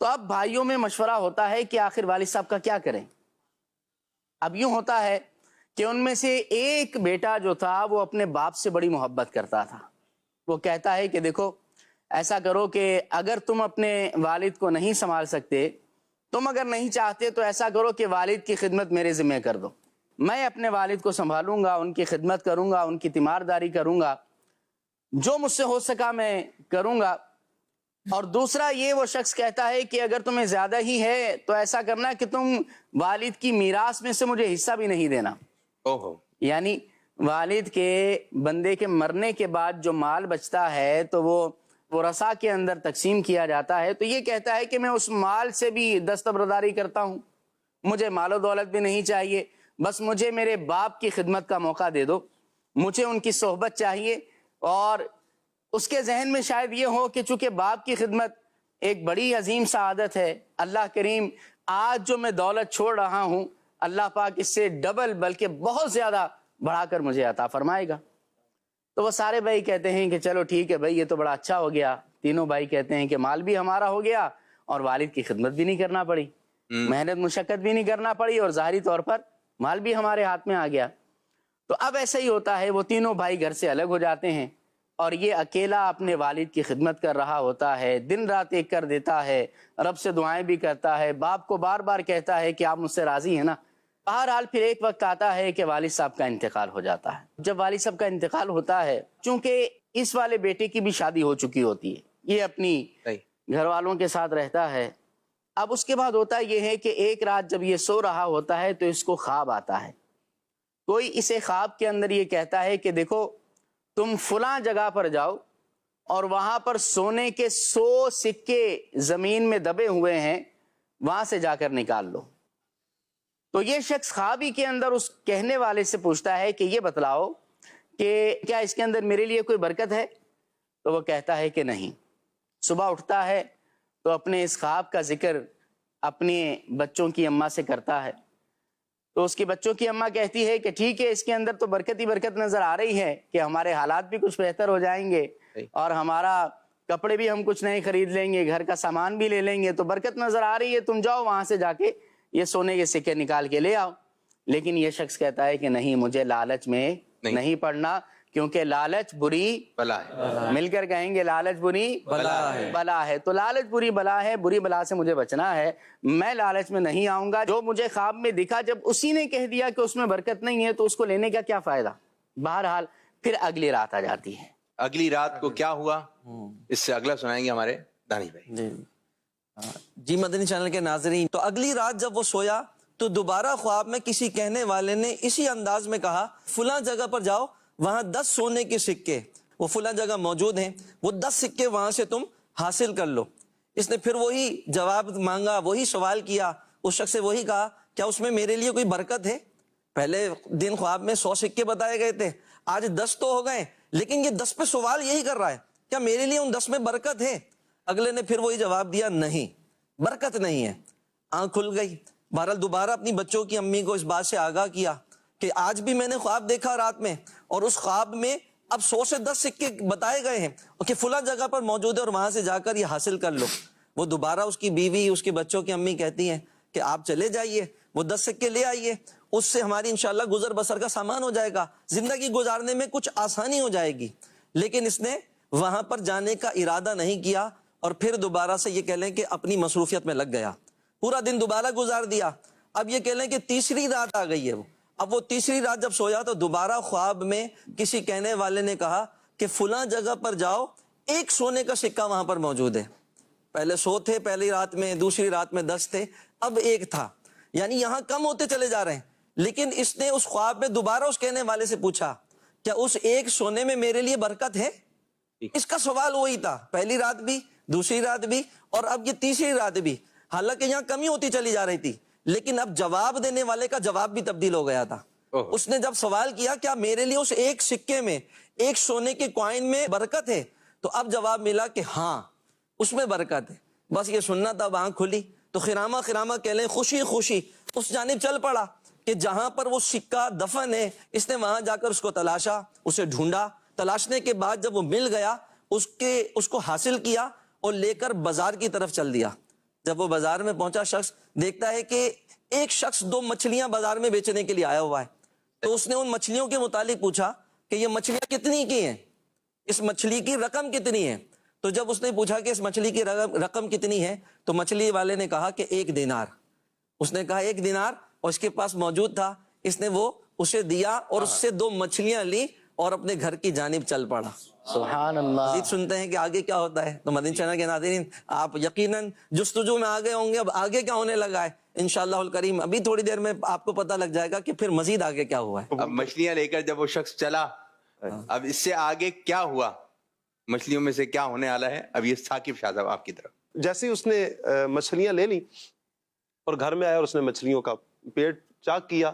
تو اب بھائیوں میں مشورہ ہوتا ہے کہ آخر والد صاحب کا کیا کریں. اب یوں ہوتا ہے کہ ان میں سے ایک بیٹا جو تھا وہ اپنے باپ سے بڑی محبت کرتا تھا. وہ کہتا ہے کہ دیکھو ایسا کرو کہ اگر تم اپنے والد کو نہیں سنبھال سکتے, تم اگر نہیں چاہتے تو ایسا کرو کہ والد کی خدمت میرے ذمہ کر دو, میں اپنے والد کو سنبھالوں گا, ان کی خدمت کروں گا, ان کی تیمارداری کروں گا, جو مجھ سے ہو سکا میں کروں گا. اور دوسرا یہ وہ شخص کہتا ہے کہ اگر تمہیں زیادہ ہی ہے تو ایسا کرنا کہ تم والد کی میراث میں سے مجھے حصہ بھی نہیں دینا. یعنی والد کے بندے کے مرنے کے بعد جو مال بچتا ہے تو وہ ورثاء کے اندر تقسیم کیا جاتا ہے. تو یہ کہتا ہے کہ میں اس مال سے بھی دستبرداری کرتا ہوں, مجھے مال و دولت بھی نہیں چاہیے, بس مجھے میرے باپ کی خدمت کا موقع دے دو, مجھے ان کی صحبت چاہیے. اور اس کے ذہن میں شاید یہ ہو کہ چونکہ باپ کی خدمت ایک بڑی عظیم سعادت ہے, اللہ کریم آج جو میں دولت چھوڑ رہا ہوں اللہ پاک اس سے ڈبل بلکہ بہت زیادہ بڑھا کر مجھے عطا فرمائے گا. تو وہ سارے بھائی کہتے ہیں کہ چلو ٹھیک ہے بھائی, یہ تو بڑا اچھا ہو گیا. تینوں بھائی کہتے ہیں کہ مال بھی ہمارا ہو گیا اور والد کی خدمت بھی نہیں کرنا پڑی, محنت مشقت بھی نہیں کرنا پڑی, اور ظاہری طور پر مال بھی ہمارے ہاتھ میں آ گیا. تو اب ایسا ہی ہوتا ہے, وہ تینوں بھائی گھر سے الگ ہو جاتے ہیں اور یہ اکیلا اپنے والد کی خدمت کر رہا ہوتا ہے, دن رات ایک کر دیتا ہے, رب سے دعائیں بھی کرتا ہے, باپ کو بار بار کہتا ہے کہ آپ مجھ سے راضی ہیں نا. بہرحال پھر ایک وقت آتا ہے کہ والد صاحب کا انتقال ہو جاتا ہے. جب والد صاحب کا انتقال ہوتا ہے, چونکہ اس والے بیٹے کی بھی شادی ہو چکی ہوتی ہے, یہ اپنی گھر والوں کے ساتھ رہتا ہے. اب اس کے بعد ہوتا یہ ہے کہ ایک رات جب یہ سو رہا ہوتا ہے تو اس کو خواب آتا ہے. کوئی اسے خواب کے اندر یہ کہتا ہے کہ دیکھو تم فلاں جگہ پر جاؤ اور وہاں پر سونے کے 100 سکے زمین میں دبے ہوئے ہیں, وہاں سے جا کر نکال لو. تو یہ شخص خواب ہی کے اندر اس کہنے والے سے پوچھتا ہے کہ یہ بتلاؤ کہ کیا اس کے اندر میرے لیے کوئی برکت ہے؟ تو وہ کہتا ہے کہ نہیں. صبح اٹھتا ہے تو اپنے اس خواب کا ذکر اپنے بچوں کی اماں سے کرتا ہے. تو اس کی بچوں کی اماں کہتی ہے کہ ٹھیک ہے, اس کے اندر تو برکت ہی برکت نظر آ رہی ہے کہ ہمارے حالات بھی کچھ بہتر ہو جائیں گے اور ہمارا کپڑے بھی ہم کچھ نئے خرید لیں گے, گھر کا سامان بھی لے لیں گے, تو برکت نظر آ رہی ہے, تم جاؤ وہاں سے جا کے یہ سونے کے سکے نکال کے لے آؤ. لیکن یہ شخص کہتا ہے کہ نہیں, مجھے لالچ میں نہیں پڑنا, کیونکہ لالچ بری بلا ہے. مل کر کہیں گے لالچ بری بلا ہے. تو لالچ بری بلا ہے, بری بلا سے مجھے بچنا ہے, میں لالچ میں نہیں آؤں گا. جو مجھے خواب میں دکھا, جب اسی نے کہہ دیا کہ اس میں برکت نہیں ہے تو اس کو لینے کا کیا فائدہ. بہرحال پھر اگلی رات آ جاتی ہے. اگلی رات کو کیا ہوا اس سے اگلا سنائیں گے ہمارے دانش بھائی. جی مدنی چینل کے ناظرین, تو اگلی رات جب وہ سویا تو دوبارہ خواب میں کسی کہنے والے نے اسی انداز میں کہا فلاں جگہ پر جاؤ, وہاں 10 سونے کے سکے وہ فلاں جگہ موجود ہیں, وہ 10 سکے وہاں سے تم حاصل کر لو. اس نے پھر وہی جواب مانگا, وہی سوال کیا, اس شخص سے وہی کہا کیا اس میں میرے لیے کوئی برکت ہے؟ پہلے دن خواب میں 100 سکے بتائے گئے تھے, آج 10 تو ہو گئے, لیکن یہ 10 پہ سوال یہی کر رہا ہے کیا میرے لیے ان 10 میں برکت ہے؟ اگلے نے پھر وہی جواب دیا نہیں, برکت نہیں ہے. آنکھ کھل گئی. بہرحال دوبارہ اپنی بچوں کی امی کو اس بات سے آگاہ کیا کہ آج بھی میں نے خواب دیکھا رات میں, اور اس خواب میں اب 100 سے 10 سکے بتائے گئے ہیں کہ فلاں جگہ پر موجود ہے اور وہاں سے جا کر یہ حاصل کر لو. وہ دوبارہ اس کی بیوی, اس کے بچوں کی امی کہتی ہیں کہ آپ چلے جائیے, وہ 10 سکے لے آئیے, اس سے ہماری انشاءاللہ گزر بسر کا سامان ہو جائے گا, زندگی گزارنے میں کچھ آسانی ہو جائے گی. لیکن اس نے وہاں پر جانے کا ارادہ نہیں کیا اور پھر دوبارہ سے یہ کہہ لیں کہ اپنی مصروفیت میں لگ گیا, پورا دن دوبارہ گزار دیا. اب یہ کہہ لیں کہ تیسری رات آ گئی ہے. اب وہ تیسری رات جب سویا تو دوبارہ خواب میں کسی کہنے والے نے کہا کہ فلاں جگہ پر جاؤ, 1 سونے کا سکہ وہاں پر موجود ہے. پہلے 100 تھے پہلی رات میں, دوسری رات میں 10 تھے, اب 1 تھا. یعنی یہاں کم ہوتے چلے جا رہے ہیں. لیکن اس نے اس خواب میں دوبارہ اس کہنے والے سے پوچھا کیا اس 1 سونے میں میرے لیے برکت ہے؟ اس کا سوال وہی تھا, پہلی رات بھی, دوسری رات بھی, اور اب یہ تیسری رات بھی. حالانکہ یہاں کمی ہوتی چلی جا رہی تھی, لیکن اب جواب دینے والے کا جواب بھی تبدیل ہو گیا تھا. اس نے جب سوال کیا کیا میرے لیے اس 1 سکے میں, 1 سونے کے کوائن میں برکت ہے, تو اب جواب ملا کہ ہاں اس میں برکت ہے. بس یہ سننا تھا, آنکھ کھلی تو خرامہ خرامہ کہہ لیں خوشی خوشی اس جانب چل پڑا کہ جہاں پر وہ سکہ دفن ہے اس نے وہاں جا کر اس کو تلاشا, اسے ڈھونڈا. تلاشنے کے بعد جب وہ مل گیا اس کو حاصل کیا اور لے کر بازار کی طرف چل دیا. جب وہ بازار میں پہنچا شخص دیکھتا ہے کہ ایک شخص 2 مچھلیاں بازار میں بیچنے کے لیے آیا ہوا ہے. تو اس نے ان مچھلیوں کے متعلق پوچھا کہ یہ مچھلیاں کتنی کی ہیں, اس مچھلی کی رقم کتنی ہے. تو جب اس نے پوچھا کہ اس مچھلی کی رقم کتنی ہے, تو مچھلی والے نے کہا کہ 1 دینار. اس نے کہا 1 دینار, اور اس کے پاس موجود تھا. اس نے وہ اسے دیا اور اس سے 2 مچھلیاں لی اور اپنے گھر کی جانب چل پڑا. سبحان اللہ. مزید سنتے ہیں کہ آگے کیا ہوتا ہے. تو مدنی چینل کے ناظرین, آپ یقیناً جستجو میں آگے ہوں گے. اب آگے کیا ہونے لگا ہے انشاءاللہ الکریم ابھی تھوڑی دیر میں آپ کو پتہ لگ جائے گا کہ پھر مزید آگے کیا ہوا ہے. اب مچھلیاں لے کر جب وہ شخص چلا, اب اس سے آگے کیا ہوا, مچھلیوں میں سے کیا ہونے والا ہے, اب یہ ثاقب شاہ صاحب آپ کی طرف. جیسے ہی اس نے مچھلیاں لے لی اور گھر میں آیا اور اس نے مچھلیوں کا پیٹ چاک کیا,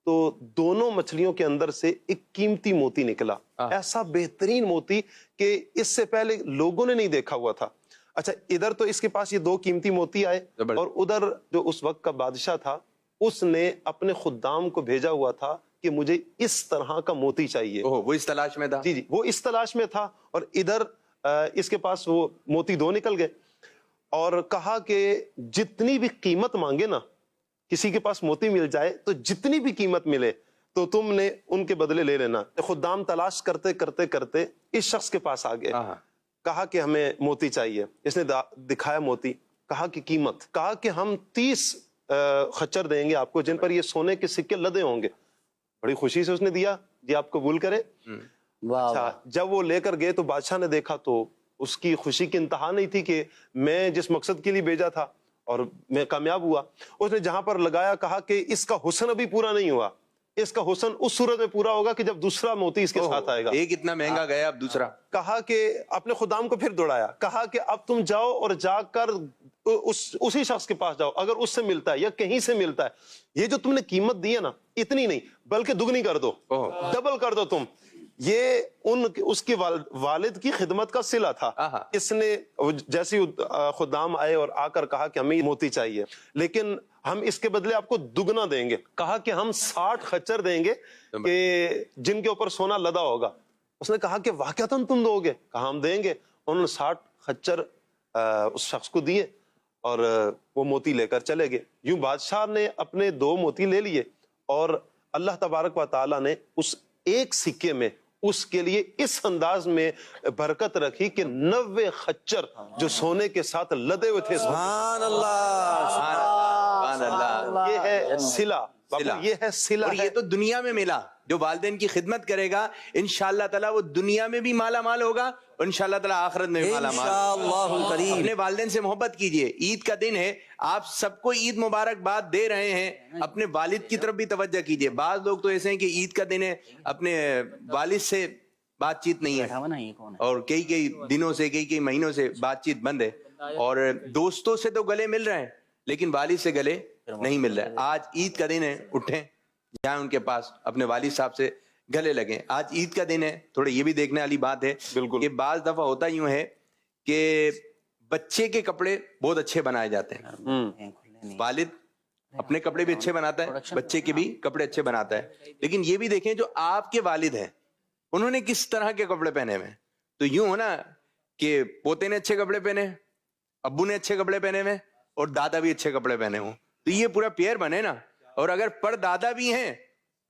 تو دونوں مچھلیوں کے اندر سے ایک قیمتی موتی نکلا. ایسا بہترین موتی کہ اس سے پہلے لوگوں نے نہیں دیکھا ہوا تھا. اچھا, ادھر تو اس کے پاس یہ 2 قیمتی موتی آئے, اور ادھر جو اس وقت کا بادشاہ تھا اس نے اپنے خدام کو بھیجا ہوا تھا کہ مجھے اس طرح کا موتی چاہیے. وہ اس تلاش میں تھا. جی, وہ اس تلاش میں تھا. اور ادھر اس کے پاس وہ موتی 2 نکل گئے, اور کہا کہ جتنی بھی قیمت مانگے نا, کسی کے پاس موتی مل جائے تو جتنی بھی قیمت ملے تو تم نے ان کے بدلے لے لینا. خدام تلاش کرتے کرتے کرتے اس شخص کے پاس آ گئے. کہا کہ ہمیں موتی چاہیے. اس نے دکھایا موتی, کہا کہ قیمت, کہا کہ ہم 30 خچر دیں گے آپ کو جن پر یہ سونے کے سکے لدے ہوں گے. بڑی خوشی سے اس نے دیا, جی آپ قبول کریں. اچھا, جب وہ لے کر گئے تو بادشاہ نے دیکھا تو اس کی خوشی کی انتہا نہیں تھی کہ میں جس مقصد کے لیے بھیجا تھا اور میں کامیاب ہوا. اس نے جہاں پر لگایا کہا کہ اس کا حسن ابھی پورا نہیں ہوا, اس کا حسن اس صورت میں پورا ہوگا کہ جب دوسرا موتی اس کے ساتھ آئے گا. ایک اتنا مہنگا گیا, اب دوسرا. کہا کہ اپنے خدام کو پھر دوڑایا, کہا کہ اب تم جاؤ اور جا کر اسی شخص کے پاس جاؤ, اگر اس سے ملتا ہے یا کہیں سے ملتا ہے, یہ جو تم نے قیمت دی ہے نا, اتنی نہیں بلکہ دگنی کر دو, ڈبل کر دو تم. یہ اس کے والد کی خدمت کا صلہ تھا. اس نے جیسے خدام آئے اور آ کر کہا کہ ہمیں موتی چاہیے, لیکن ہم اس کے بدلے آپ کو دگنا دیں گے. کہا کہ ہم 60 خچر دیں گے کہ جن کے اوپر سونا لدا ہوگا. اس نے کہا کہ واقعتاً تم دو گے؟ کہا ہم دیں گے. انہوں نے 60 خچر اس شخص کو دیے اور وہ موتی لے کر چلے گئے. یوں بادشاہ نے اپنے 2 موتی لے لیے, اور اللہ تبارک و تعالیٰ نے اس ایک سکے میں اس کے لیے اس انداز میں برکت رکھی کہ 90 خچر جو سونے کے ساتھ لدے ہوئے تھے. سبحان اللہ, سبحان اللہ. یہ ہے صلہ, یہ ہے صلہ. اور یہ تو دنیا میں ملا. جو والدین کی خدمت کرے گا انشاءاللہ تعالیٰ وہ دنیا میں بھی مالا مال ہوگا, اور انشاءاللہ تعالیٰ آخرت میں بھی مالا مال. انشاءاللہ الکریم. اپنے والدین سے محبت کیجئے. عید کا دن ہے, آپ سب کو عید مبارک باد دے رہے ہیں, اپنے والد کی طرف بھی توجہ کیجئے. بعض لوگ تو ایسے ہیں کہ عید کا دن ہے, اپنے والد سے بات چیت نہیں ہے, اور کئی دنوں سے کئی مہینوں سے بات چیت بند ہے, اور دوستوں سے تو گلے مل رہے ہیں لیکن والد سے گلے نہیں مل رہے. آج عید کا دن ہے, اٹھیں جائیں ان کے پاس, اپنے والد صاحب سے گلے لگیں. آج عید کا دن ہے. تھوڑا یہ بھی دیکھنے والی بات ہے کہ بعض دفعہ ہوتا یوں ہے کہ بچے کے کپڑے بہت اچھے بنائے جاتے ہیں. والد اپنے کپڑے بھی اچھے بناتا ہے, بچے کے بھی کپڑے اچھے بناتا ہے, لیکن یہ بھی دیکھیں جو آپ کے والد ہیں انہوں نے کس طرح کے کپڑے پہنے ہوئے. تو یوں ہو نا کہ پوتے نے اچھے کپڑے پہنے, ابو نے اچھے کپڑے پہنے ہوئے, اور دادا بھی اچھے کپڑے پہنے ہوں, تو یہ پورا پیئر بنے نا. اور اگر پر دادا بھی ہیں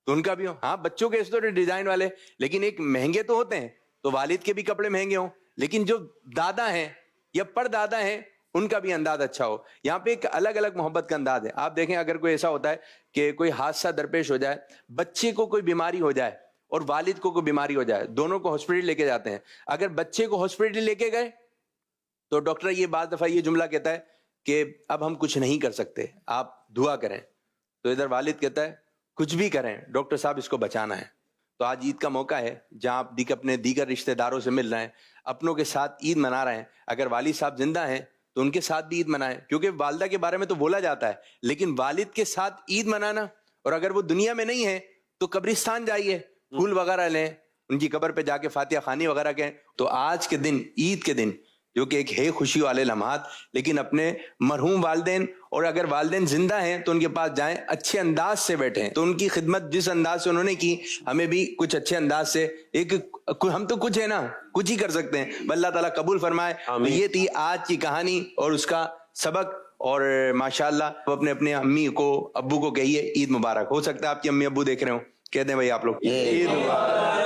تو ان کا بھی ہو. ہاں بچوں کے اس طرح ڈیزائن والے, لیکن ایک مہنگے تو ہوتے ہیں, تو والد کے بھی کپڑے مہنگے ہوں, لیکن جو دادا ہیں یا پر دادا ہیں ان کا بھی انداز اچھا ہو. یہاں پہ ایک الگ الگ محبت کا انداز ہے. آپ دیکھیں اگر کوئی ایسا ہوتا ہے کہ کوئی حادثہ درپیش ہو جائے, بچے کو کوئی بیماری ہو جائے اور والد کو کوئی بیماری ہو جائے, دونوں کو ہاسپٹل لے کے جاتے ہیں. اگر بچے کو ہاسپٹل لے کے گئے تو ڈاکٹر یہ بعض دفعہ یہ جملہ کہتا ہے کہ اب ہم کچھ نہیں کر سکتے, آپ دعا کریں. تو ادھر والد کہتا ہے کچھ بھی کریں ڈاکٹر صاحب, اس کو بچانا ہے. تو آج عید کا موقع ہے جہاں آپ اپنے دیگر رشتہ داروں سے مل رہے ہیں, اپنوں کے ساتھ عید منا رہے ہیں. اگر والد صاحب زندہ ہیں تو ان کے ساتھ بھی عید منائیں, کیونکہ والدہ کے بارے میں تو بولا جاتا ہے, لیکن والد کے ساتھ عید منانا, اور اگر وہ دنیا میں نہیں ہے تو قبرستان جائیے, پھول وغیرہ لیں, ان کی قبر پہ جا کے فاتحہ خوانی وغیرہ کہیں. تو آج کے دن, عید کے دن, جو کہ ایک ہے خوشی والے لمحات, لیکن اپنے مرحوم والدین, اور اگر والدین زندہ ہیں تو ان کے پاس جائیں, اچھے انداز سے بیٹھیں. تو ان کی خدمت جس انداز سے انہوں نے کی, ہمیں بھی کچھ اچھے انداز سے, ایک ہم تو کچھ ہے نا, کچھ ہی کر سکتے ہیں. اللہ تعالیٰ قبول فرمائے. یہ تھی آج کی کہانی اور اس کا سبق. اور ماشاءاللہ اپنے اپنے امی کو ابو کو کہیے عید مبارک. ہو سکتا ہے آپ کی امی ابو دیکھ رہے ہوں, کہہ دیں بھائی آپ لوگ عید مبارک.